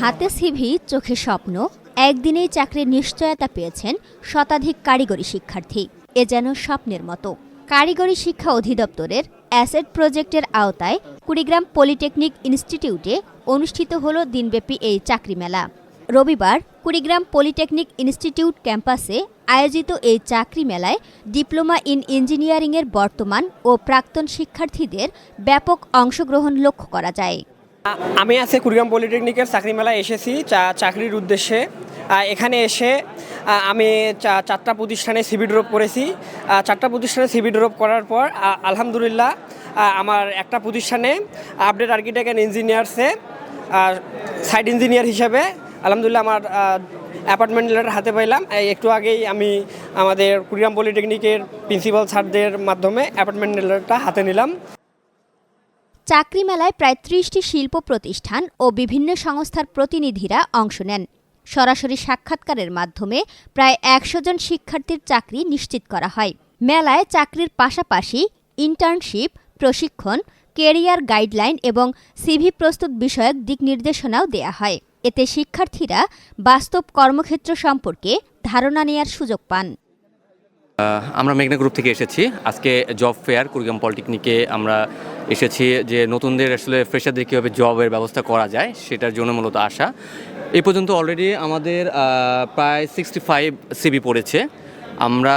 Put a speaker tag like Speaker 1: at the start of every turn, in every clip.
Speaker 1: হাতে সিভি, চোখে স্বপ্ন, একদিনেই চাকরির নিশ্চয়তা পেয়েছেন শতাধিক কারিগরি শিক্ষার্থী। এ যেন স্বপ্নের মতো। কারিগরি শিক্ষা অধিদপ্তরের অ্যাসেট প্রজেক্টের আওতায় কুড়িগ্রাম পলিটেকনিক ইনস্টিটিউটে অনুষ্ঠিত হল দিনব্যাপী এই চাকরি মেলা। রবিবার কুড়িগ্রাম পলিটেকনিক ইনস্টিটিউট ক্যাম্পাসে আয়োজিত এই চাকরি মেলায় ডিপ্লোমা ইন ইঞ্জিনিয়ারিংয়ের বর্তমান ও প্রাক্তন শিক্ষার্থীদের ব্যাপক অংশগ্রহণ লক্ষ্য করা যায়।
Speaker 2: আমি আজকে কুড়িগ্রাম পলিটেকনিকের চাকরি মেলায় এসেছি চাকরির উদ্দেশ্যে। এখানে এসে আমি চারটা প্রতিষ্ঠানে সিভি ড্রপ করেছি। চারটা প্রতিষ্ঠানে সিভি ড্রপ করার পর আলহামদুলিল্লাহ আমার একটা প্রতিষ্ঠানে আপডেট আর্কিটেক্ট অ্যান্ড ইঞ্জিনিয়ার্সে সাইট ইঞ্জিনিয়ার হিসেবে আলহামদুলিল্লাহ আমার অ্যাপয়েন্টমেন্ট লেটার হাতে পাইলাম। একটু আগেই আমি আমাদের কুড়িগ্রাম পলিটেকনিকের প্রিন্সিপাল স্যারদের মাধ্যমে অ্যাপয়েন্টমেন্ট লেটারটা হাতে নিলাম।
Speaker 1: চাকরি মেলায় প্রায় ৩০টি শিল্প প্রতিষ্ঠান ও বিভিন্ন সংস্থার প্রতিনিধিরা অংশ নেন। সরাসরি সাক্ষাৎকারের মাধ্যমে প্রায় ১০০ জন শিক্ষার্থীর চাকরি নিশ্চিত করা হয়। মেলায় চাকরির পাশাপাশি ইন্টার্নশিপ, প্রশিক্ষণ, কেরিয়ার গাইডলাইন এবং সিভি প্রস্তুত বিষয়ক দিক নির্দেশনাও দেয়া হয়। এতে শিক্ষার্থীরা বাস্তব কর্মক্ষেত্র সম্পর্কে ধারণা নেয়ার সুযোগ পান।
Speaker 3: আমরা মেঘনা গ্রুপ থেকে এসেছি। আজকে জব ফেয়ার কুড়িগ্রাম পলিটেকনিকে আমরা এসেছি যে নতুনদের আসলে ফ্রেশারদের কীভাবে জবের ব্যবস্থা করা যায় সেটার জন্য মূলত আসা। এই পর্যন্ত অলরেডি আমাদের প্রায় 65 সিভি পড়েছে। আমরা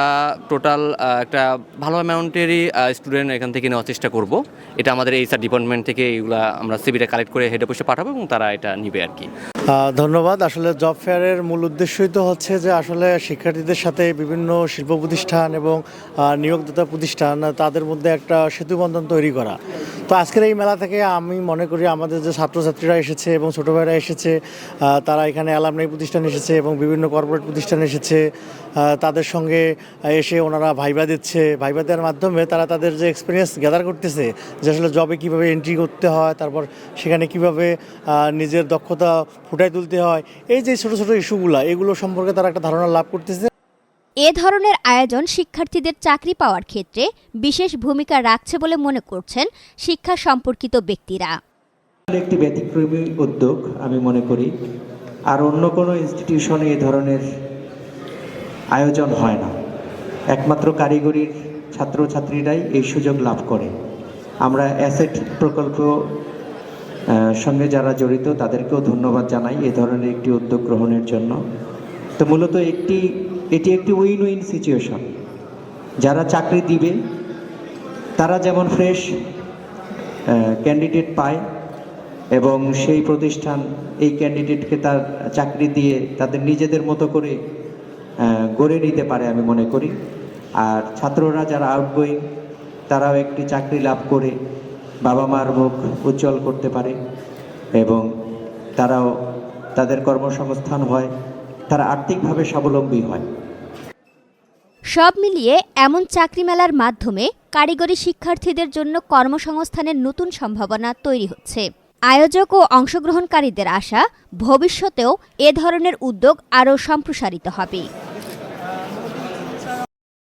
Speaker 3: টোটাল একটা ভালো অ্যামাউন্টেরই স্টুডেন্ট এখান থেকে নেওয়ার চেষ্টা করব। এটা আমাদের এইচআর ডিপার্টমেন্ট থেকে এইগুলা আমরা সিভিটা কালেক্ট করে হেড অফিসে পাঠাবো এবং তারা এটা নিবে আর কি।
Speaker 4: ধন্যবাদ। আসলে জব ফেয়ারের মূল উদ্দেশ্যই তো হচ্ছে যে আসলে শিক্ষার্থীদের সাথে বিভিন্ন শিল্প প্রতিষ্ঠান এবং নিয়োগদাতা প্রতিষ্ঠান তাদের মধ্যে একটা সেতুবন্ধন তৈরি করা। তো আজকের এই মেলা থেকে আমি মনে করি আমাদের যে ছাত্রছাত্রীরা এসেছে এবং ছোটো ভাইরা এসেছে, তারা এখানে অ্যালামনাই প্রতিষ্ঠান এসেছে এবং বিভিন্ন কর্পোরেট প্রতিষ্ঠান এসেছে, তাদের সঙ্গে এসে ওনারা ভাইবা দিচ্ছে। ভাইবা দেওয়ার মাধ্যমে তারা তাদের যে এক্সপিরিয়েন্স গ্যাদার করতেছে যে আসলে জবে কীভাবে এন্ট্রি করতে হয়, তারপর সেখানে কীভাবে নিজের দক্ষতা ফুটাই তুলতে হয়, এই যে ছোটো ছোটো ইস্যুগুলো এগুলো সম্পর্কে তারা একটা ধারণা লাভ করতেছে।
Speaker 1: এ ধরনের আয়োজন শিক্ষার্থীদের চাকরি পাওয়ার ক্ষেত্রে বিশেষ ভূমিকা রাখছে বলে মনে করছেন শিক্ষা সম্পর্কিত ব্যক্তিরা।
Speaker 5: একটি ব্যতিক্রমী উদ্যোগ আমি মনে করি। আর অন্য কোনো ইনস্টিটিউশনে এই ধরনের আয়োজন হয় না। একমাত্র কারিগরির ছাত্রছাত্রীরাই এই সুযোগ লাভ করে। আমরা অ্যাসেট প্রকল্প সঙ্গে যারা জড়িত তাদেরকেও ধন্যবাদ জানাই এই ধরনের একটি উদ্যোগ গ্রহণের জন্য। তো মূলত এটি একটি উইন উইন সিচুয়েশন। যারা চাকরি দিবে তারা যেমন ফ্রেশ ক্যান্ডিডেট পায় এবং সেই প্রতিষ্ঠান এই ক্যান্ডিডেটকে তার চাকরি দিয়ে তাদের নিজেদের মতো করে গড়ে নিতে পারে আমি মনে করি। আর ছাত্ররা যারা আউটগোয়িং তারাও একটি চাকরি লাভ করে বাবা মার মুখ উজ্জ্বল করতে পারে এবং তারাও তাদের কর্মসংস্থান হয়, তারা আর্থিকভাবে স্বাবলম্বী হয়।
Speaker 1: সব মিলিয়ে এমন চাকরি মেলার মাধ্যমে কারিগরি শিক্ষার্থীদের জন্য কর্মসংস্থানের নতুন সম্ভাবনা তৈরি হচ্ছে। আয়োজক ও অংশগ্রহণকারীদের আশা ভবিষ্যতেও এ ধরনের উদ্যোগ আরও সম্প্রসারিত হবে।